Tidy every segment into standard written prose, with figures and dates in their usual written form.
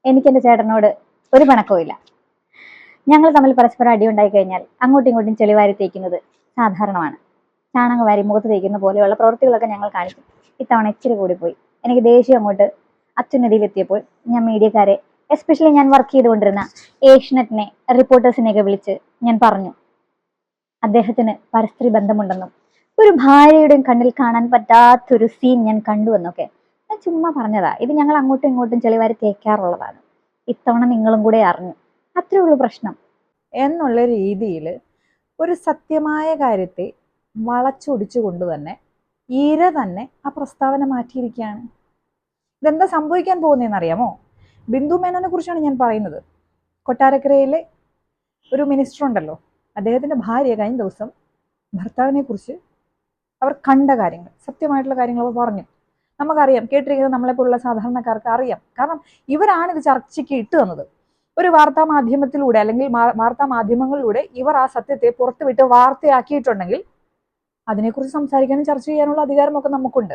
എനിക്ക് എൻ്റെ ചേട്ടനോട് ഒരു പിണക്കവും ഇല്ല. ഞങ്ങൾ തമ്മിൽ പരസ്പരം അടിയുണ്ടായി കഴിഞ്ഞാൽ അങ്ങോട്ടും ഇങ്ങോട്ടും ചെളിവാരി തേക്കുന്നത് സാധാരണമാണ്. ചാണകം വാരി മുഖത്ത് തേക്കുന്ന പോലെയുള്ള പ്രവൃത്തികളൊക്കെ ഞങ്ങൾ കാണിക്കും. ഇത്തവണ ഇച്ചിരി കൂടിപ്പോയി. എനിക്ക് ദേഷ്യം അങ്ങോട്ട് അത്യുന്നതിയിലെത്തിയപ്പോൾ ഞാൻ മീഡിയക്കാരെ, എസ്പെഷ്യലി ഞാൻ വർക്ക് ചെയ്തുകൊണ്ടിരുന്ന ഏഷ്യനെറ്റിനെ, റിപ്പോർട്ടേഴ്സിനെയൊക്കെ വിളിച്ച് ഞാൻ പറഞ്ഞു, അദ്ദേഹത്തിന് പരസ്ത്രീ ബന്ധമുണ്ടെന്നും ഒരു ഭാര്യയുടെയും കണ്ണിൽ കാണാൻ പറ്റാത്തൊരു സീൻ ഞാൻ കണ്ടുവെന്നൊക്കെ. ഞാൻ ചുമ്മാ പറഞ്ഞതാ. ഇത് ഞങ്ങൾ അങ്ങോട്ടും ഇങ്ങോട്ടും ചെളിവാരി തേക്കാറുള്ളതാണ്. ഇത്തവണ നിങ്ങളും കൂടെ അറിഞ്ഞു, അത്രേ ഉള്ളൂ പ്രശ്നം എന്നുള്ള രീതിയിൽ ഒരു സത്യമായ കാര്യത്തെ വളച്ചൊടിച്ചുകൊണ്ട് തന്നെ ഈര തന്നെ ആ പ്രസ്താവന മാറ്റിയിരിക്കുകയാണ്. ഇതെന്താ സംഭവിക്കാൻ പോകുന്നതെന്ന് അറിയാമോ? ബിന്ദു മേനോനെ കുറിച്ചാണ് ഞാൻ പറയുന്നത്. കൊട്ടാരക്കരയിലെ ഒരു മിനിസ്റ്റർ ഉണ്ടല്ലോ, അദ്ദേഹത്തിന്റെ ഭാര്യ കഴിഞ്ഞ ദിവസം ഭർത്താവിനെ കുറിച്ച് അവർ കണ്ട കാര്യങ്ങൾ, സത്യമായിട്ടുള്ള കാര്യങ്ങൾ അവർ പറഞ്ഞു. നമുക്കറിയാം, കേട്ടിരിക്കുന്നത് നമ്മളെപ്പോലുള്ള സാധാരണക്കാർക്ക് അറിയാം. കാരണം ഇവരാണ് ഇത് ചർച്ചയ്ക്ക് ഇട്ട് തന്നത്. ഒരു വാർത്താ മാധ്യമത്തിലൂടെ അല്ലെങ്കിൽ വാർത്താ മാധ്യമങ്ങളിലൂടെ ഇവർ ആ സത്യത്തെ പുറത്തുവിട്ട് വാർത്തയാക്കിയിട്ടുണ്ടെങ്കിൽ അതിനെക്കുറിച്ച് സംസാരിക്കാനും ചർച്ച ചെയ്യാനുള്ള അധികാരമൊക്കെ നമുക്കുണ്ട്.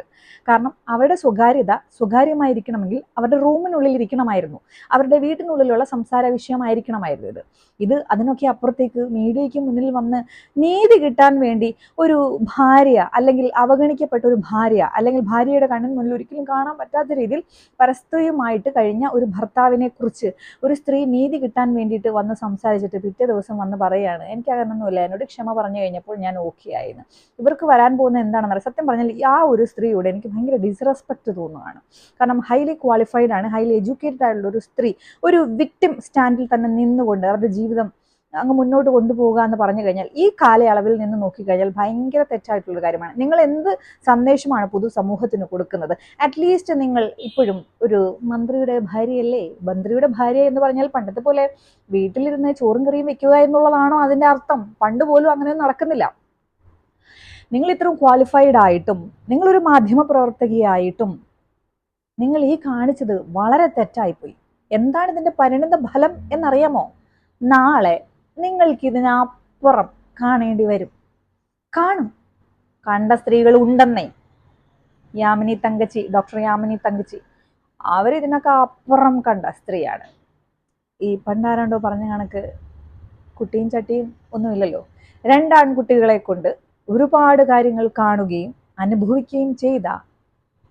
കാരണം അവരുടെ സ്വകാര്യത സ്വകാര്യമായിരിക്കണമെങ്കിൽ അവരുടെ റൂമിനുള്ളിൽ ഇരിക്കണമായിരുന്നു, അവരുടെ വീട്ടിനുള്ളിലുള്ള സംസാര വിഷയമായിരിക്കണമായിരുന്നു ഇത്. അതിനൊക്കെ അപ്പുറത്തേക്ക് മീഡിയയ്ക്ക് മുന്നിൽ വന്ന് നീതി കിട്ടാൻ വേണ്ടി ഒരു ഭാര്യ, അല്ലെങ്കിൽ അവഗണിക്കപ്പെട്ട ഒരു ഭാര്യ, അല്ലെങ്കിൽ ഭാര്യയുടെ കണ്ണിന് മുന്നിൽ ഒരിക്കലും കാണാൻ പറ്റാത്ത രീതിയിൽ പരസ്ത്രീയുമായിട്ട് കഴിഞ്ഞ ഒരു ഭർത്താവിനെ കുറിച്ച് ഒരു സ്ത്രീ നീതി കിട്ടാൻ വേണ്ടിയിട്ട് വന്ന് സംസാരിച്ചിട്ട് പിറ്റേ ദിവസം വന്ന് പറയുകയാണ്, എനിക്കതൊന്നുമില്ല, എന്നോട് ക്ഷമ പറഞ്ഞു കഴിഞ്ഞപ്പോൾ ഞാൻ ഓക്കെ ആയിരുന്നു. ഇവർക്ക് വരാൻ പോകുന്ന എന്താണെന്ന് അറിയാം. സത്യം പറഞ്ഞാൽ ആ ഒരു സ്ത്രീയോട് എനിക്ക് ഭയങ്കര ഡിസ്റെസ്പെക്ട് തോന്നുകയാണ്. കാരണം ഹൈലി ക്വാളിഫൈഡ് ആണ്, ഹൈലി എഡ്യൂക്കേറ്റഡ് ആയിട്ടുള്ള ഒരു സ്ത്രീ ഒരു വിക്ടിം സ്റ്റാൻഡിൽ തന്നെ നിന്നുകൊണ്ട് അവരുടെ ജീവിതം അങ്ങ് മുന്നോട്ട് കൊണ്ടുപോകുക എന്ന് പറഞ്ഞു കഴിഞ്ഞാൽ ഈ കാലയളവിൽ നിന്ന് നോക്കിക്കഴിഞ്ഞാൽ ഭയങ്കര തെറ്റായിട്ടുള്ള കാര്യമാണ്. നിങ്ങൾ എന്ത് സന്ദേശമാണ് പൊതുസമൂഹത്തിന് കൊടുക്കുന്നത്? അറ്റ്ലീസ്റ്റ് നിങ്ങൾ ഇപ്പോഴും ഒരു മന്ത്രിയുടെ ഭാര്യയല്ലേ? മന്ത്രിയുടെ ഭാര്യ എന്ന് പറഞ്ഞാൽ പണ്ടത്തെ പോലെ വീട്ടിലിരുന്ന് ചോറും കറിയും വെക്കുക എന്നുള്ളതാണോ അതിന്റെ അർത്ഥം? പണ്ട് പോലും അങ്ങനെയൊന്നും നടക്കുന്നില്ല. നിങ്ങൾ ഇത്രയും ക്വാളിഫൈഡ് ആയിട്ടും നിങ്ങളൊരു മാധ്യമ പ്രവർത്തകയായിട്ടും നിങ്ങൾ ഈ കാണിച്ചത് വളരെ തെറ്റായിപ്പോയി. എന്താണ് ഇതിന്റെ പരിണിത ഫലം എന്നറിയാമോ? നാളെ നിങ്ങൾക്ക് ഇതിനപ്പുറം കാണേണ്ടി വരും. കാണും. കണ്ട സ്ത്രീകൾ ഉണ്ടെന്നേ. യാമിനി തങ്കച്ചി, ഡോക്ടർ യാമിനി തങ്കച്ചി, അവരിതിനൊക്കെ അപ്പുറം കണ്ട സ്ത്രീയാണ്. ഈ പണ്ടാരണ്ടോ പറഞ്ഞ കണക്ക് കുട്ടിയും ചട്ടിയും ഒന്നുമില്ലല്ലോ. രണ്ടാൺകുട്ടികളെ കൊണ്ട് ഒരുപാട് കാര്യങ്ങൾ കാണുകയും അനുഭവിക്കുകയും ചെയ്ത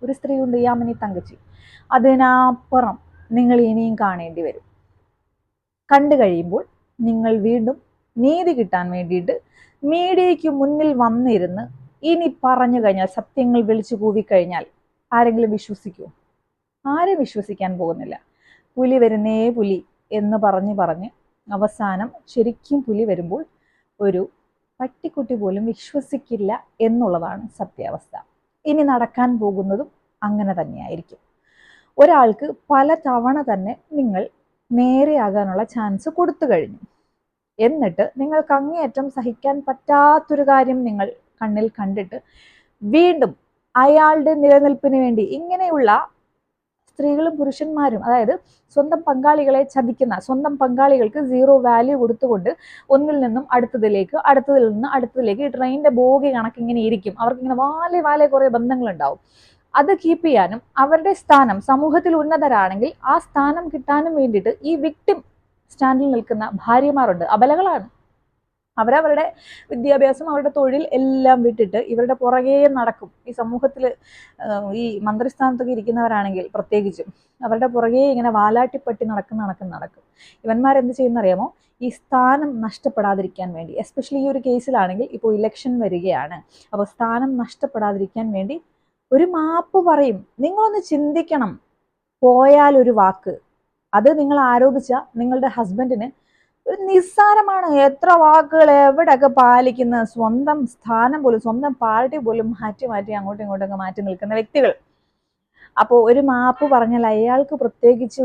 ഒരു സ്ത്രീയുണ്ട്, യാമിനി തങ്കച്ചി. അതിനപ്പുറം നിങ്ങൾ ഇനിയും കാണേണ്ടി വരും. കണ്ടു കഴിയുമ്പോൾ നിങ്ങൾ വീണ്ടും നീതി കിട്ടാൻ വേണ്ടിയിട്ട് മീഡിയയ്ക്ക് മുന്നിൽ വന്നിരുന്ന് ഇനി പറഞ്ഞു കഴിഞ്ഞാൽ, സത്യങ്ങൾ വിളിച്ചു കൂവിക്കഴിഞ്ഞാൽ ആരെങ്കിലും വിശ്വസിക്കുമോ? ആരും വിശ്വസിക്കാൻ പോകുന്നില്ല. പുലി വരുന്നേ പുലി എന്ന് പറഞ്ഞ് അവസാനം ശരിക്കും പുലി വരുമ്പോൾ ഒരു പട്ടിക്കുട്ടി പോലും വിശ്വസിക്കില്ല എന്നുള്ളതാണ് സത്യാവസ്ഥ. ഇനി നടക്കാൻ പോകുന്നതും അങ്ങനെ തന്നെയായിരിക്കും. ഒരാൾക്ക് പല തവണ തന്നെ നിങ്ങൾ നേരെയാകാനുള്ള ചാൻസ് കൊടുത്തു കഴിഞ്ഞു. എന്നിട്ട് നിങ്ങൾക്ക് അങ്ങേയറ്റം സഹിക്കാൻ പറ്റാത്തൊരു കാര്യം നിങ്ങൾ കണ്ണിൽ കണ്ടിട്ട് വീണ്ടും അയാളുടെ നിലനിൽപ്പിന് വേണ്ടി ഇങ്ങനെയുള്ള സ്ത്രീകളും പുരുഷന്മാരും, അതായത് സ്വന്തം പങ്കാളികളെ ചതിക്കുന്ന, സ്വന്തം പങ്കാളികൾക്ക് സീറോ വാല്യൂ കൊടുത്തുകൊണ്ട് ഒന്നിൽ നിന്നും അടുത്തതിലേക്ക്, അടുത്തതിൽ നിന്ന് അടുത്തതിലേക്ക് ഈ ട്രെയിനിന്റെ ബോഗി കണക്ക് ഇങ്ങനെ ഇരിക്കും. അവർക്ക് ഇങ്ങനെ വാലെ കുറെ ബന്ധങ്ങളുണ്ടാവും. അത് കീപ്പ് ചെയ്യാനും അവരുടെ സ്ഥാനം സമൂഹത്തിൽ ഉന്നതരാണെങ്കിൽ ആ സ്ഥാനം കിട്ടാനും വേണ്ടിയിട്ട് ഈ വിക്ടിം സ്റ്റാൻഡിൽ നിൽക്കുന്ന ഭാര്യമാരുണ്ട്. അബലകളാണ്. അവരവരുടെ വിദ്യാഭ്യാസം, അവരുടെ തൊഴിൽ എല്ലാം വിട്ടിട്ട് ഇവരുടെ പുറകെ നടക്കും. ഈ സമൂഹത്തിൽ ഈ മന്ത്രിസ്ഥാനത്തൊക്കെ ഇരിക്കുന്നവരാണെങ്കിൽ പ്രത്യേകിച്ചും അവരുടെ പുറകെ ഇങ്ങനെ വാലാട്ടിപ്പട്ടി നടക്കും. ഇവന്മാരെന്ത് ചെയ്യുന്നറിയാമോ? ഈ സ്ഥാനം നഷ്ടപ്പെടാതിരിക്കാൻ വേണ്ടി, എസ്പെഷ്യലി ഈ ഒരു കേസിലാണെങ്കിൽ ഇപ്പോൾ ഇലക്ഷൻ വരികയാണ്. അപ്പോൾ സ്ഥാനം നഷ്ടപ്പെടാതിരിക്കാൻ വേണ്ടി ഒരു മാപ്പ് പറയും. നിങ്ങളൊന്ന് ചിന്തിക്കണം. പോയാൽ ഒരു വാക്ക്, അത് നിങ്ങൾ ആരോപിച്ച നിങ്ങളുടെ ഹസ്ബൻഡിന് ഒരു നിസ്സാരമാണ്. എത്ര വാക്കുകൾ എവിടെയൊക്കെ പാലിക്കുന്ന, സ്വന്തം സ്ഥാനം പോലും സ്വന്തം പാർട്ടി പോലും മാറ്റി അങ്ങോട്ടും ഇങ്ങോട്ടൊക്കെ മാറ്റി നിൽക്കുന്ന വ്യക്തികൾ. അപ്പോൾ ഒരു മാപ്പ് പറഞ്ഞാൽ അയാൾക്ക് പ്രത്യേകിച്ച്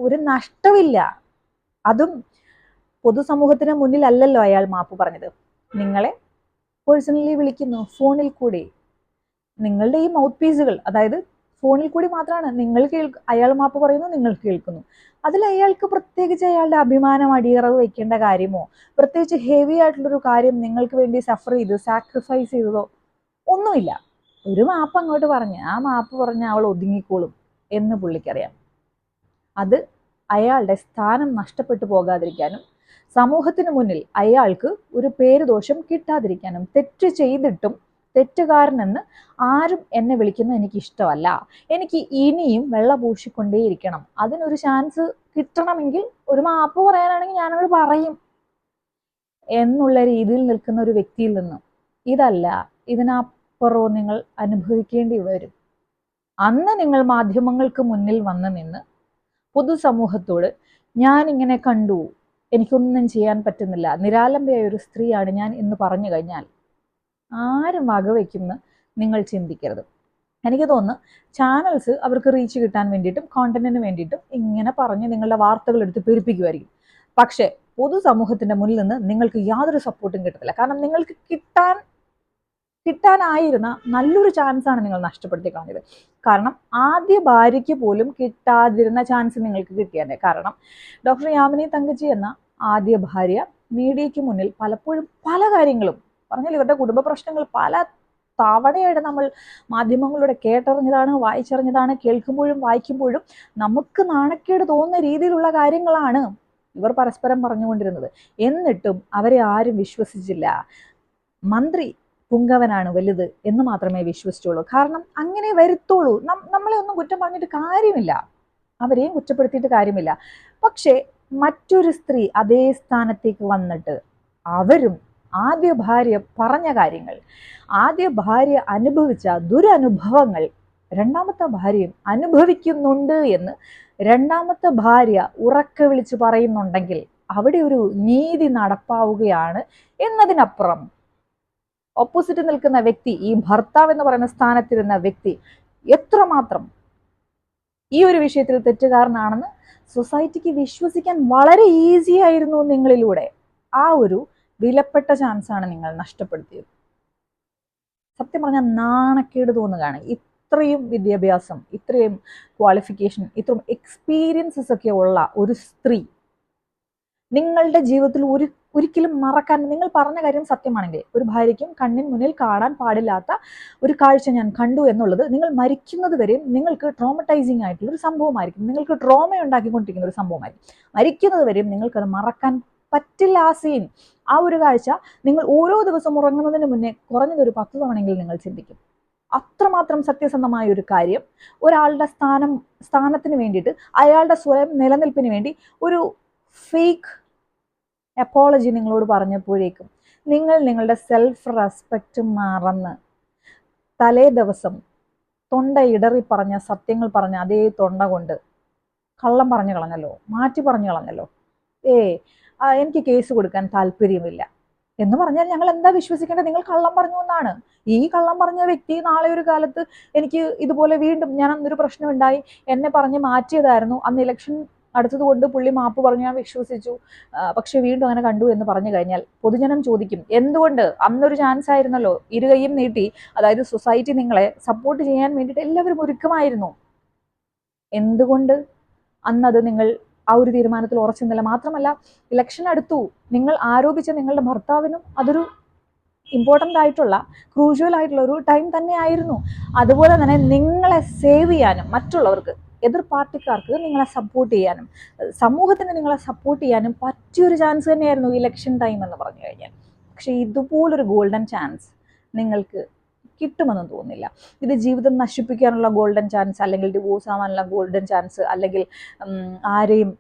ഒരു നഷ്ടമില്ല. അതും പൊതുസമൂഹത്തിന് മുന്നിലല്ലല്ലോ അയാൾ മാപ്പ് പറഞ്ഞത്. നിങ്ങളെ പേഴ്സണലി വിളിക്കുന്നു ഫോണിൽ കൂടി. നിങ്ങളുടെ ഈ മൗത്ത് പീസുകൾ, അതായത് ഫോണിൽ കൂടി മാത്രമാണ് നിങ്ങൾ അയാൾ മാപ്പ് പറയുന്നു, നിങ്ങൾ കേൾക്കുന്നു. അതിൽ അയാൾക്ക് പ്രത്യേകിച്ച് അയാളുടെ അഭിമാനം അടിയറവ് വെക്കേണ്ട കാര്യമോ, പ്രത്യേകിച്ച് ഹെവി ആയിട്ടുള്ളൊരു കാര്യം നിങ്ങൾക്ക് വേണ്ടി സഫർ ചെയ്ത് സാക്രിഫൈസ് ചെയ്തതോ ഒന്നുമില്ല. ഒരു മാപ്പ് അങ്ങോട്ട് പറഞ്ഞ് ആ മാപ്പ് പറഞ്ഞ് അവൾ ഒതുങ്ങിക്കോളും എന്ന് പുള്ളിക്കറിയാം. അത് അയാളുടെ സ്ഥാനം നഷ്ടപ്പെട്ടു പോകാതിരിക്കാനും സമൂഹത്തിന് മുന്നിൽ അയാൾക്ക് ഒരു പേരുദോഷം കിട്ടാതിരിക്കാനും, തെറ്റ് ചെയ്തിട്ടും തെറ്റുകാരനെന്ന് ആരും എന്നെ വിളിക്കുന്നത് എനിക്ക് ഇഷ്ടമല്ല, എനിക്ക് ഇനിയും വെള്ള പൂശിക്കൊണ്ടേയിരിക്കണം, അതിനൊരു ചാൻസ് കിട്ടണമെങ്കിൽ ഒരു മാപ്പ് പറയാനാണെങ്കിൽ ഞാനത് പറയും എന്നുള്ള രീതിയിൽ നിൽക്കുന്ന ഒരു വ്യക്തിയിൽ നിന്നും ഇതല്ല ഇതിനപ്പുറവും നിങ്ങൾ അനുഭവിക്കേണ്ടി വരും. അന്ന് നിങ്ങൾ മാധ്യമങ്ങൾക്ക് മുന്നിൽ വന്ന് നിന്ന് പൊതുസമൂഹത്തോട് ഞാൻ ഇങ്ങനെ കണ്ടു, എനിക്കൊന്നും ചെയ്യാൻ പറ്റുന്നില്ല, നിരാലംബയായ ഒരു സ്ത്രീയാണ് ഞാൻ എന്ന് പറഞ്ഞു കഴിഞ്ഞാൽ ആരും വകവയ്ക്കുമെന്ന് നിങ്ങൾ ചിന്തിക്കരുത്. എനിക്ക് തോന്നുന്നു ചാനൽസ് അവർക്ക് റീച്ച് കിട്ടാൻ വേണ്ടിയിട്ടും കോണ്ടന്റിന് വേണ്ടിയിട്ടും ഇങ്ങനെ പറഞ്ഞ് നിങ്ങളുടെ വാർത്തകൾ എടുത്ത് പെരുപ്പിക്കുമായിരിക്കും. പക്ഷേ പൊതുസമൂഹത്തിന്റെ മുന്നിൽ നിന്ന് നിങ്ങൾക്ക് യാതൊരു സപ്പോർട്ടും കിട്ടത്തില്ല. കാരണം നിങ്ങൾക്ക് കിട്ടാനായിരുന്ന നല്ലൊരു ചാൻസാണ് നിങ്ങൾ നഷ്ടപ്പെടുത്തി കളഞ്ഞത്. കാരണം ആദ്യ ഭാര്യയ്ക്ക് പോലും കിട്ടാതിരുന്ന ചാൻസ് നിങ്ങൾക്ക് കിട്ടിയതേ. കാരണം ഡോക്ടർ യാമിനി തങ്കച്ചി എന്ന ആദ്യ ഭാര്യ മീഡിയയ്ക്ക് മുന്നിൽ പലപ്പോഴും പല കാര്യങ്ങളും പറഞ്ഞാൽ ഇവരുടെ കുടുംബ പ്രശ്നങ്ങൾ പല തവണയായിട്ട് നമ്മൾ മാധ്യമങ്ങളിലൂടെ കേട്ടറിഞ്ഞതാണ്, വായിച്ചറിഞ്ഞതാണ്. കേൾക്കുമ്പോഴും വായിക്കുമ്പോഴും നമുക്ക് നാണക്കേട് തോന്നുന്ന രീതിയിലുള്ള കാര്യങ്ങളാണ് ഇവർ പരസ്പരം പറഞ്ഞുകൊണ്ടിരുന്നത്. എന്നിട്ടും അവരെ ആരും വിശ്വസിച്ചില്ല. മന്ത്രി പുങ്കവനാണ് വലുത് എന്ന് മാത്രമേ വിശ്വസിച്ചുള്ളൂ. കാരണം അങ്ങനെ വരുത്തുള്ളൂ. നമ്മളെ ഒന്നും കുറ്റം പറഞ്ഞിട്ട് കാര്യമില്ല, അവരെയും കുറ്റപ്പെടുത്തിയിട്ട് കാര്യമില്ല. പക്ഷേ മറ്റൊരു സ്ത്രീ അതേ സ്ഥാനത്തേക്ക് വന്നിട്ട് അവരും ആദ്യ ഭാര്യ പറഞ്ഞ കാര്യങ്ങൾ, ആദ്യ ഭാര്യ അനുഭവിച്ച ദുരനുഭവങ്ങൾ രണ്ടാമത്തെ ഭാര്യയും അനുഭവിക്കുന്നുണ്ട് എന്ന് രണ്ടാമത്തെ ഭാര്യ ഉറക്കെ വിളിച്ച് പറയുന്നുണ്ടെങ്കിൽ അവിടെ ഒരു നീതി നടപ്പാവുകയാണ് എന്നതിനപ്പുറം ഓപ്പോസിറ്റ് നിൽക്കുന്ന വ്യക്തി, ഈ ഭർത്താവ് എന്ന് പറയുന്ന സ്ഥാനത്തിരുന്ന വ്യക്തി എത്രമാത്രം ഈ ഒരു വിഷയത്തിൽ തെറ്റുകാരനാണെന്ന് സൊസൈറ്റിക്ക് വിശ്വസിക്കാൻ വളരെ ഈസി ആയിരുന്നു നിങ്ങളിലൂടെ. ആ ഒരു വിലപ്പെട്ട ചാൻസാണ് നിങ്ങൾ നഷ്ടപ്പെടുത്തിയത്. സത്യം പറഞ്ഞാൽ നാണക്കേട് തോന്നുകയാണ്. ഇത്രയും വിദ്യാഭ്യാസം, ഇത്രയും ക്വാളിഫിക്കേഷൻ, ഇത്രയും എക്സ്പീരിയൻസസ് ഒക്കെ ഉള്ള ഒരു സ്ത്രീ നിങ്ങളുടെ ജീവിതത്തിൽ ഒരിക്കലും മറക്കാൻ, നിങ്ങൾ പറഞ്ഞ കാര്യം സത്യമാണെങ്കിൽ ഒരു ഭാര്യയ്ക്കും കണ്ണിന് മുന്നിൽ കാണാൻ പാടില്ലാത്ത ഒരു കാഴ്ച ഞാൻ കണ്ടു എന്നുള്ളത് നിങ്ങൾ മരിക്കുന്നത് വരെയും നിങ്ങൾക്ക് ട്രോമറ്റൈസിങ് ആയിട്ടുള്ള ഒരു സംഭവമായിരിക്കും, നിങ്ങൾക്ക് ട്രോമ ഉണ്ടാക്കിക്കൊണ്ടിരിക്കുന്ന ഒരു സംഭവമായിരിക്കും. മരിക്കുന്നത് വരെയും നിങ്ങൾക്കത് മറക്കാൻ പറ്റില്ല. ആ സീൻ, ആ ഒരു കാഴ്ച നിങ്ങൾ ഓരോ ദിവസം ഉറങ്ങുന്നതിന് മുന്നേ കുറഞ്ഞതൊരു 10 തവണയെങ്കിലും നിങ്ങൾ ചിന്തിക്കും. അത്രമാത്രം സത്യസന്ധമായ ഒരു കാര്യം ഒരാളുടെ സ്ഥാനത്തിന് വേണ്ടിയിട്ട്, അയാളുടെ സ്വയം നിലനിൽപ്പിന് വേണ്ടി ഒരു ഫേക്ക് അപ്പോളജി നിങ്ങളോട് പറഞ്ഞപ്പോഴേക്കും നിങ്ങൾ നിങ്ങളുടെ സെൽഫ് റെസ്പെക്റ്റ് മറന്ന് തലേ ദിവസം തൊണ്ട ഇടറി പറഞ്ഞ സത്യങ്ങൾ പറഞ്ഞ അതേ തൊണ്ട കൊണ്ട് കള്ളം പറഞ്ഞു കളഞ്ഞല്ലോ, മാറ്റി പറഞ്ഞു കളഞ്ഞല്ലോ. എനിക്ക് കേസ് കൊടുക്കാൻ താല്പര്യമില്ല എന്ന് പറഞ്ഞാൽ ഞങ്ങൾ എന്താ വിശ്വസിക്കേണ്ടത്? നിങ്ങൾ കള്ളം പറഞ്ഞു എന്നാണ്. ഈ കള്ളം പറഞ്ഞ വ്യക്തി നാളെ ഒരു കാലത്ത് എനിക്ക് ഇതുപോലെ വീണ്ടും, ഞാൻ അന്നൊരു പ്രശ്നമുണ്ടായി, എന്നെ പറഞ്ഞ് മാറ്റിയതായിരുന്നു, അന്ന് ഇലക്ഷൻ അടുത്തത് കൊണ്ട് പുള്ളി മാപ്പ് പറഞ്ഞു, ഞാൻ വിശ്വസിച്ചു, പക്ഷെ വീണ്ടും അങ്ങനെ കണ്ടു എന്ന് പറഞ്ഞു കഴിഞ്ഞാൽ പൊതുജനം ചോദിക്കും, എന്തുകൊണ്ട്? അന്നൊരു ചാൻസ് ആയിരുന്നല്ലോ, ഇരുകൈയും നീട്ടി, അതായത് സൊസൈറ്റി നിങ്ങളെ സപ്പോർട്ട് ചെയ്യാൻ വേണ്ടിയിട്ട് എല്ലാവരും ഒരുക്കമായിരുന്നു, എന്തുകൊണ്ട് അന്നത് നിങ്ങൾ ആ ഒരു തീരുമാനത്തിൽ ഉറച്ചിരുന്നില്ല? മാത്രമല്ല ഇലക്ഷൻ അടുത്തു, നിങ്ങൾ ആരോപിച്ച നിങ്ങളുടെ ഭർത്താവിനും അതൊരു ഇമ്പോർട്ടൻ്റ് ആയിട്ടുള്ള, ക്രൂഷ്യൽ ആയിട്ടുള്ള ഒരു ടൈം തന്നെയായിരുന്നു. അതുപോലെ തന്നെ നിങ്ങളെ സേവ് ചെയ്യാനും, മറ്റുള്ളവർക്ക്, എതിർ പാർട്ടിക്കാർക്ക് നിങ്ങളെ സപ്പോർട്ട് ചെയ്യാനും, സമൂഹത്തിന് നിങ്ങളെ സപ്പോർട്ട് ചെയ്യാനും പറ്റിയൊരു ചാൻസ് തന്നെയായിരുന്നു ഇലക്ഷൻ ടൈം എന്ന് പറഞ്ഞു കഴിഞ്ഞാൽ. പക്ഷെ ഇതുപോലൊരു ഗോൾഡൻ ചാൻസ് നിങ്ങൾക്ക് കിട്ടുമെന്ന് തോന്നുന്നില്ല. ഇത് ജീവിതം നശിപ്പിക്കാനുള്ള ഗോൾഡൻ ചാൻസ്, അല്ലെങ്കിൽ ഡിവോഴ്സ് ആവാനുള്ള ഗോൾഡൻ ചാൻസ്, അല്ലെങ്കിൽ ആരെയും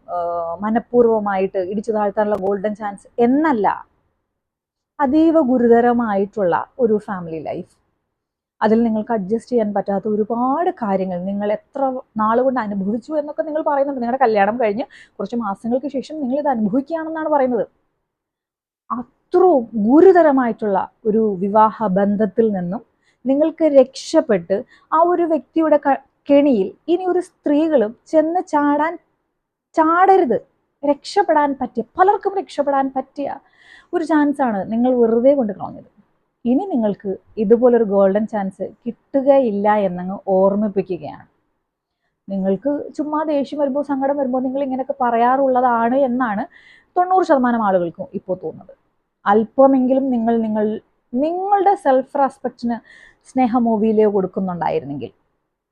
മനഃപൂർവ്വമായിട്ട് ഇടിച്ചു താഴ്ത്താനുള്ള ഗോൾഡൻ ചാൻസ് എന്നല്ല. അതീവ ഗുരുതരമായിട്ടുള്ള ഒരു ഫാമിലി ലൈഫ്, അതിൽ നിങ്ങൾക്ക് അഡ്ജസ്റ്റ് ചെയ്യാൻ പറ്റാത്ത ഒരുപാട് കാര്യങ്ങൾ നിങ്ങൾ എത്ര നാളുകൊണ്ട് അനുഭവിച്ചു എന്നൊക്കെ നിങ്ങൾ പറയുന്നുണ്ട്. നിങ്ങളുടെ കല്യാണം കഴിഞ്ഞ് കുറച്ച് മാസങ്ങൾക്ക് ശേഷം നിങ്ങൾ ഇത് അനുഭവിക്കുകയാണെന്നാണ് പറയുന്നത്. അത്രയും ഗുരുതരമായിട്ടുള്ള ഒരു വിവാഹ ബന്ധത്തിൽ നിന്നും നിങ്ങൾക്ക് രക്ഷപ്പെട്ട് ആ ഒരു വ്യക്തിയുടെ കെണിയിൽ ഇനി ഒരു സ്ത്രീകളും ചെന്ന് ചാടരുത്. രക്ഷപ്പെടാൻ പറ്റിയ, പലർക്കും രക്ഷപ്പെടാൻ പറ്റിയ ഒരു ചാൻസാണ് നിങ്ങൾ വെറുതെ കൊണ്ട് കളഞ്ഞത്. ഇനി നിങ്ങൾക്ക് ഇതുപോലൊരു ഗോൾഡൻ ചാൻസ് കിട്ടുകയില്ല എന്നങ്ങ് ഓർമ്മിപ്പിക്കുകയാണ്. നിങ്ങൾക്ക് ചുമ്മാ ദേഷ്യം വരുമ്പോൾ, സങ്കടം വരുമ്പോൾ നിങ്ങൾ ഇങ്ങനെയൊക്കെ പറയാറുള്ളതാണ് എന്നാണ് 90% ആളുകൾക്കും ഇപ്പോൾ തോന്നുന്നത്. അല്പമെങ്കിലും നിങ്ങളുടെ സെൽഫ് റെസ്പെക്റ്റിന് സ്നേഹമോ വിലയോ കൊടുക്കുന്നുണ്ടായിരുന്നെങ്കിൽ,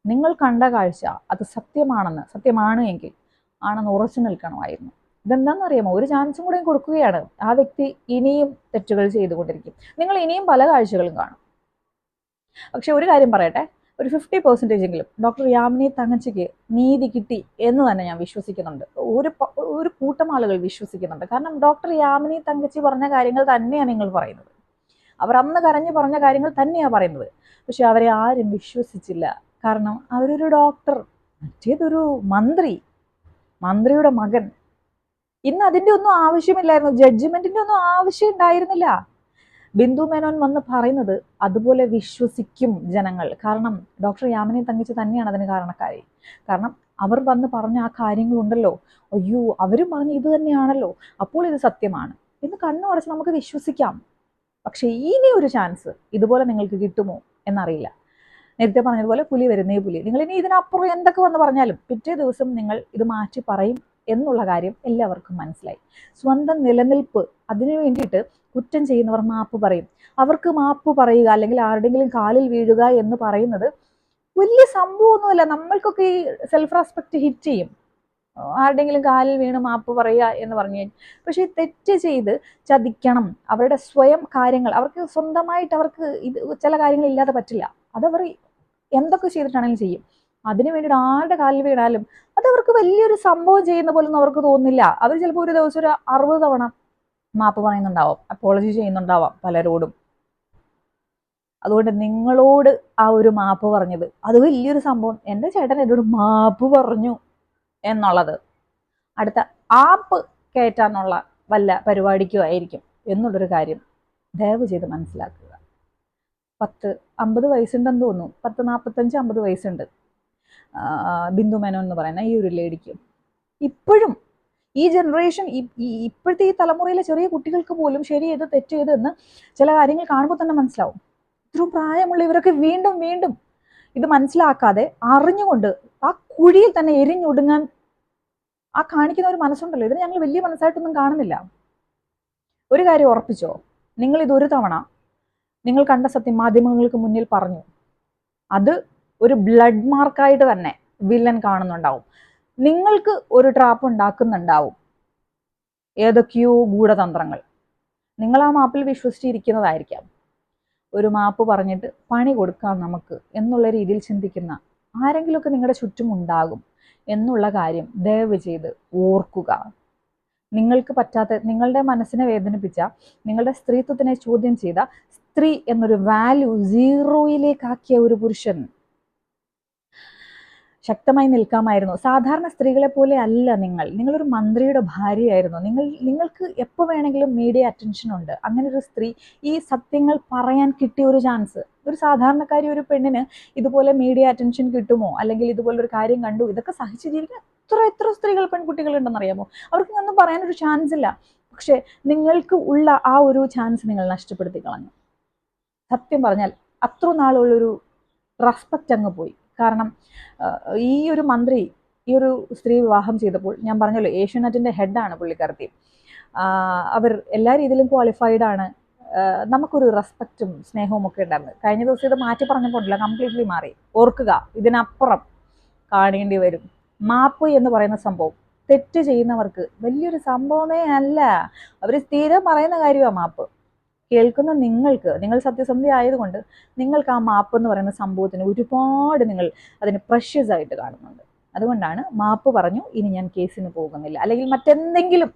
നിങ്ങൾ കണ്ട കാഴ്ച അത് സത്യമാണ് എങ്കിൽ ആണെന്ന് ഉറച്ചു നിൽക്കണമായിരുന്നു. ഇതെന്താണെന്നറിയാമോ? ഒരു ചാൻസും കൂടെ കൊടുക്കുകയാണ്. ആ വ്യക്തി ഇനിയും തെറ്റുകൾ ചെയ്തുകൊണ്ടിരിക്കും. നിങ്ങൾ ഇനിയും പല കാഴ്ചകളും കാണും. പക്ഷെ ഒരു കാര്യം പറയട്ടെ, ഒരു 50% എങ്കിലും ഡോക്ടർ യാമിനി തങ്കച്ചിക്ക് നീതി കിട്ടി എന്ന് തന്നെ ഞാൻ വിശ്വസിക്കുന്നുണ്ട്. ഒരു കൂട്ടം ആളുകൾ വിശ്വസിക്കുന്നുണ്ട്. കാരണം ഡോക്ടർ യാമിനി തങ്കച്ചി പറഞ്ഞ കാര്യങ്ങൾ തന്നെയാണ് നിങ്ങൾ പറയുന്നത്. അവർ അന്ന് കരഞ്ഞു പറഞ്ഞ കാര്യങ്ങൾ തന്നെയാണ് പറയുന്നത്. പക്ഷെ അവരെ ആരും വിശ്വസിച്ചില്ല. കാരണം അവരൊരു ഡോക്ടർ, മറ്റേതൊരു മന്ത്രിയുടെ മകൻ. ഇന്ന് അതിൻ്റെ ഒന്നും ആവശ്യമില്ലായിരുന്നു. ജഡ്ജ്മെന്റിന്റെ ഒന്നും ആവശ്യം ഉണ്ടായിരുന്നില്ല. ബിന്ദു മേനോൻ വന്ന് പറയുന്നത് അതുപോലെ വിശ്വസിക്കും ജനങ്ങൾ. കാരണം ഡോക്ടർ യാമിനി തങ്കച്ചി തന്നെയാണ് അതിന് കാരണക്കാരി. കാരണം അവർ വന്ന് പറഞ്ഞ ആ കാര്യങ്ങളുണ്ടല്ലോ, അയ്യോ അവരും പറഞ്ഞ ഇത് തന്നെയാണല്ലോ, അപ്പോൾ ഇത് സത്യമാണ് എന്ന് കണ്ണു അടച്ച് നമുക്ക് വിശ്വസിക്കാം. പക്ഷെ ഇനി ഒരു ചാൻസ് ഇതുപോലെ നിങ്ങൾക്ക് കിട്ടുമോ എന്നറിയില്ല. നേരത്തെ പറഞ്ഞതുപോലെ പുലി വരുന്നേ പുലി. നിങ്ങൾ ഇനി ഇതിനപ്പുറം എന്തൊക്കെ വന്ന് പറഞ്ഞാലും പിറ്റേ ദിവസം നിങ്ങൾ ഇത് മാറ്റി പറയും എന്നുള്ള കാര്യം എല്ലാവർക്കും മനസ്സിലായി. സ്വന്തം നിലനിൽപ്പ് അതിനു വേണ്ടിയിട്ട് കുറ്റം ചെയ്യുന്നവർ മാപ്പ് പറയും. അവർക്ക് മാപ്പ് പറയുക അല്ലെങ്കിൽ ആരുടെങ്കിലും കാലിൽ വീഴുക എന്ന് പറയുന്നത് വലിയ സംഭവമൊന്നുമില്ല. നമ്മൾക്കൊക്കെ ഈ സെൽഫ് റെസ്പെക്ട് ഹിറ്റ് ചെയ്യും. ആരുടെങ്കിലും കാലിൽ വീണ് മാപ്പ് പറയുക എന്ന് പറഞ്ഞു കഴിഞ്ഞാൽ. പക്ഷെ തെറ്റ് ചെയ്ത് ചതിക്കണം, അവരുടെ സ്വയം കാര്യങ്ങൾ അവർക്ക് സ്വന്തമായിട്ട് അവർക്ക് ഇത് ചില കാര്യങ്ങൾ ഇല്ലാതെ പറ്റില്ല. അതവർ എന്തൊക്കെ ചെയ്തിട്ടാണെങ്കിലും ചെയ്യും. അതിനു വേണ്ടിയിട്ട് ആരുടെ കാലിൽ വീണാലും അതവർക്ക് വലിയൊരു സംഭവം ചെയ്യുന്ന പോലൊന്നും അവർക്ക് തോന്നുന്നില്ല. അവർ ചിലപ്പോൾ ഒരു ദിവസം ഒരു 60 തവണ മാപ്പ് പറയുന്നുണ്ടാവാം, അപ്പോളജി ചെയ്യുന്നുണ്ടാവാം പലരോടും. അതുകൊണ്ട് നിങ്ങളോട് ആ ഒരു മാപ്പ് പറഞ്ഞത് അത് വലിയൊരു സംഭവം. എൻ്റെ ചേട്ടൻ എന്നോട് മാപ്പ് പറഞ്ഞു എന്നുള്ളത് അടുത്ത ആപ്പ് കയറ്റാനുള്ള വല്ല പരിപാടിക്കോ ആയിരിക്കും എന്നുള്ളൊരു കാര്യം ദയവ് ചെയ്ത് മനസ്സിലാക്കുക. 50 വയസ്സുണ്ടെന്ന് തോന്നുന്നു, 45-50 വയസ്സുണ്ട് ബിന്ദു മേനോൻ എന്ന് പറയുന്ന ഈ ഒരു ലേഡിക്ക്. ഇപ്പോഴും ഈ ജനറേഷൻ, ഇപ്പോഴത്തെ ഈ തലമുറയിലെ ചെറിയ കുട്ടികൾക്ക് പോലും ശരി ചെയ്ത് തെറ്റ് ചെയ്ത് എന്ന് ചില കാര്യങ്ങൾ കാണുമ്പോൾ തന്നെ മനസ്സിലാവും. ഇത്രയും പ്രായമുള്ള ഇവരൊക്കെ വീണ്ടും വീണ്ടും ഇത് മനസ്സിലാക്കാതെ അറിഞ്ഞുകൊണ്ട് ആ കുഴിയിൽ തന്നെ എരിഞ്ഞൊടുങ്ങാൻ ആ കാണിക്കുന്ന ഒരു മനസ്സുണ്ടല്ലോ, ഇതിന് ഞങ്ങൾ വലിയ മനസ്സായിട്ടൊന്നും കാണുന്നില്ല. ഒരു കാര്യം ഉറപ്പിച്ചോ, നിങ്ങൾ ഇതൊരു തവണ നിങ്ങൾ കണ്ട സത്യം മാധ്യമങ്ങൾക്ക് മുന്നിൽ പറഞ്ഞു, അത് ഒരു ബ്ലഡ് മാർക്കായിട്ട് തന്നെ വില്ലൻ കാണുന്നുണ്ടാവും. നിങ്ങൾക്ക് ഒരു ട്രാപ്പ് ഉണ്ടാക്കുന്നുണ്ടാവും, ഏതൊക്കെയോ ഗൂഢതന്ത്രങ്ങൾ. നിങ്ങൾ ആ മാപ്പിൽ വിശ്വസിച്ചിരിക്കുന്നതായിരിക്കാം. ഒരു മാപ്പ് പറഞ്ഞിട്ട് പണി കൊടുക്കാം നമുക്ക് എന്നുള്ള രീതിയിൽ ചിന്തിക്കുന്ന ആരെങ്കിലുമൊക്കെ നിങ്ങളുടെ ചുറ്റും ഉണ്ടാകും എന്നുള്ള കാര്യം ദയവ് ചെയ്ത് ഓർക്കുക. നിങ്ങൾക്ക് പറ്റാത്ത, നിങ്ങളുടെ മനസ്സിനെ വേദനിപ്പിച്ച, നിങ്ങളുടെ സ്ത്രീത്വത്തിനെ ചോദ്യം ചെയ്ത, സ്ത്രീ എന്നൊരു വാല്യൂ 0-യിലേക്കാക്കിയ ഒരു പുരുഷൻ ശക്തമായി നിൽക്കാമായിരുന്നു. സാധാരണ സ്ത്രീകളെ പോലെ അല്ല നിങ്ങളൊരു മന്ത്രിയുടെ ഭാര്യയായിരുന്നു. നിങ്ങൾക്ക് എപ്പോൾ വേണമെങ്കിലും മീഡിയ അറ്റൻഷൻ ഉണ്ട്. അങ്ങനെ ഒരു സ്ത്രീ ഈ സത്യങ്ങൾ പറയാൻ കിട്ടിയ ഒരു ചാൻസ്, ഒരു സാധാരണക്കാരി ഒരു പെണ്ണിന് ഇതുപോലെ മീഡിയ അറ്റൻഷൻ കിട്ടുമോ? അല്ലെങ്കിൽ ഇതുപോലൊരു കാര്യം കണ്ടു ഇതൊക്കെ സഹിച്ചു ജീവിക്കാൻ എത്ര സ്ത്രീകൾ പെൺകുട്ടികൾ ഉണ്ടെന്നറിയാമോ? അവർക്ക് ഒന്നും പറയാനൊരു ചാൻസ് ഇല്ല. പക്ഷെ നിങ്ങൾക്ക് ഉള്ള ആ ഒരു ചാൻസ് നിങ്ങൾ നഷ്ടപ്പെടുത്തി കളഞ്ഞു. സത്യം പറഞ്ഞാൽ അത്ര നാളുള്ളൊരു റെസ്പെക്റ്റ് അങ്ങ് പോയി. കാരണം ഈ ഒരു മന്ത്രി ഈ ഒരു സ്ത്രീ വിവാഹം ചെയ്തപ്പോൾ ഞാൻ പറഞ്ഞല്ലോ, ഏഷ്യാനെറ്റിന്റെ ഹെഡാണ് പുള്ളിക്കാരത്തി. അവർ എല്ലാ രീതിയിലും ക്വാളിഫൈഡ് ആണ്. നമുക്കൊരു റെസ്പെക്റ്റും സ്നേഹവും ഒക്കെ ഉണ്ടായിരുന്നു. കഴിഞ്ഞ ദിവസം ഇത് മാറ്റി പറഞ്ഞപ്പോഴല്ല, കംപ്ലീറ്റ്ലി മാറി. ഓർക്കുക, ഇതിനപ്പുറം കാണേണ്ടി വരും. മാപ്പ് എന്ന് പറയുന്ന സംഭവം തെറ്റ് ചെയ്യുന്നവർക്ക് വലിയൊരു സംഭവമേ അല്ല. അവർ സ്ഥിരം പറയുന്ന കാര്യമാണ് മാപ്പ്. കേൾക്കുന്ന നിങ്ങൾ സത്യസന്ധി ആയതുകൊണ്ട് നിങ്ങൾക്ക് ആ മാപ്പ് എന്ന് പറയുന്ന സംഭവത്തിന് ഒരുപാട് നിങ്ങൾ അതിന് പ്രഷ്യസ് ആയിട്ട് കാണുന്നുണ്ട്. അതുകൊണ്ടാണ് മാപ്പ് പറഞ്ഞു, ഇനി ഞാൻ കേസിന് പോകുന്നില്ല, അല്ലെങ്കിൽ മറ്റെന്തെങ്കിലും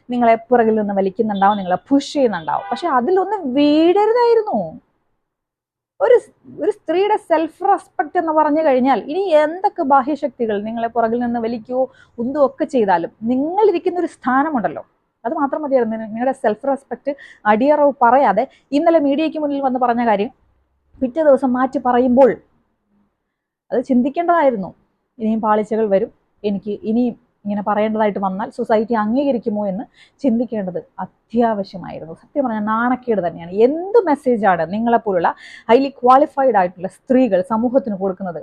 നിങ്ങളെ പുറകിൽ നിന്ന് വലിക്കുന്നുണ്ടാവും, നിങ്ങളെ പുഷ് ചെയ്യുന്നുണ്ടാവും. പക്ഷെ അതിലൊന്നും വീടരുതായിരുന്നു. ഒരു സ്ത്രീയുടെ സെൽഫ് റെസ്പെക്ട് എന്ന് പറഞ്ഞു കഴിഞ്ഞാൽ ഇനി എന്തൊക്കെ ബാഹ്യശക്തികൾ നിങ്ങളെ പുറകിൽ നിന്ന് വലിക്കുകയോ ഉന്തോ ഒക്കെ ചെയ്താലും നിങ്ങളിരിക്കുന്ന ഒരു സ്ഥാനമുണ്ടല്ലോ, അത് മാത്രം മതിയായിരുന്നു. നിങ്ങളുടെ സെൽഫ് റെസ്പെക്ട് അടിയറവ് പറയാതെ ഇന്നലെ മീഡിയയ്ക്ക് മുന്നിൽ വന്ന് പറഞ്ഞ കാര്യം പിറ്റേ ദിവസം മാറ്റി പറയുമ്പോൾ അത് ചിന്തിക്കേണ്ടതായിരുന്നു. ഇനിയും പാളിച്ചകൾ വരും, എനിക്ക് ഇനിയും ഇങ്ങനെ പറയേണ്ടതായിട്ട് വന്നാൽ സൊസൈറ്റി അംഗീകരിക്കുമോ എന്ന് ചിന്തിക്കേണ്ടത് അത്യാവശ്യമായിരുന്നു. സത്യം പറഞ്ഞാൽ നാണക്കേട് തന്നെയാണ്. എന്ത് മെസ്സേജാണ് നിങ്ങളെപ്പോലുള്ള ഹൈലി ക്വാളിഫൈഡ് ആയിട്ടുള്ള സ്ത്രീകൾ സമൂഹത്തിന് കൊടുക്കുന്നത്?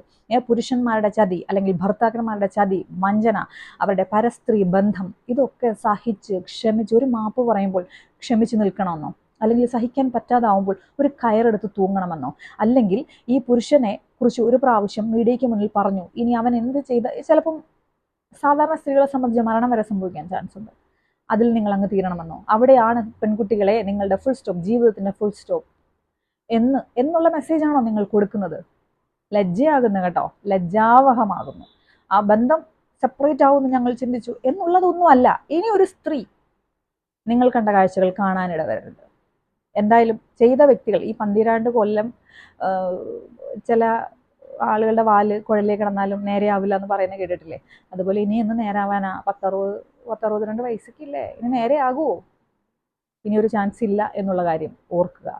പുരുഷന്മാരുടെ ചതി, അല്ലെങ്കിൽ ഭർത്താക്കന്മാരുടെ ചതി, വഞ്ചന, അവരുടെ പരസ്ത്രീ ബന്ധം, ഇതൊക്കെ സഹിച്ച് ക്ഷമിച്ച് ഒരു മാപ്പ് പറയുമ്പോൾ ക്ഷമിച്ച് നിൽക്കണമെന്നോ? അല്ലെങ്കിൽ സഹിക്കാൻ പറ്റാതാവുമ്പോൾ ഒരു കയറെടുത്ത് തൂങ്ങണമെന്നോ? അല്ലെങ്കിൽ ഈ പുരുഷനെ കുറിച്ച് ഒരു പ്രാവശ്യം മീഡിയയ്ക്ക് മുന്നിൽ പറഞ്ഞു, ഇനി അവൻ എന്ത് ചെയ്ത, ചിലപ്പം സാധാരണ സ്ത്രീകളെ സംബന്ധിച്ച് മരണം വരെ സംഭവിക്കാൻ ചാൻസ് ഉണ്ട്. അതിൽ നിങ്ങൾ അങ്ങ് തീരണമെന്നോ? അവിടെയാണ് പെൺകുട്ടികളെ നിങ്ങളുടെ ഫുൾ സ്റ്റോപ്പ്, ജീവിതത്തിന്റെ ഫുൾ സ്റ്റോപ്പ് എന്നുള്ള മെസ്സേജാണോ നിങ്ങൾ കൊടുക്കുന്നത്? ലജ്ജയാകുന്നു കേട്ടോ, ലജ്ജാവഹമാകുന്നു. ആ ബന്ധം സെപ്പറേറ്റ് ആവുമെന്ന് ഞങ്ങൾ ചിന്തിച്ചു എന്നുള്ളതൊന്നും അല്ല. ഇനി ഒരു സ്ത്രീ നിങ്ങൾ കണ്ട കാഴ്ചകൾ കാണാനിട വരരുത്. എന്തായാലും ചെയ്ത വ്യക്തികൾ, ഈ 12 കൊല്ലം ചില ആളുകളുടെ വാല് കുഴലിലേക്ക് കിടന്നാലും നേരെയാവില്ല എന്ന് പറയുന്നത് കേട്ടിട്ടില്ലേ? അതുപോലെ ഇനി എന്ന് നേരാവാനാ? 62 വയസ്സൊക്കെ ഇല്ലേ? ഇനി നേരെയാകുമോ? ഇനി ഒരു ചാൻസ് ഇല്ല എന്നുള്ള കാര്യം ഓർക്കുക.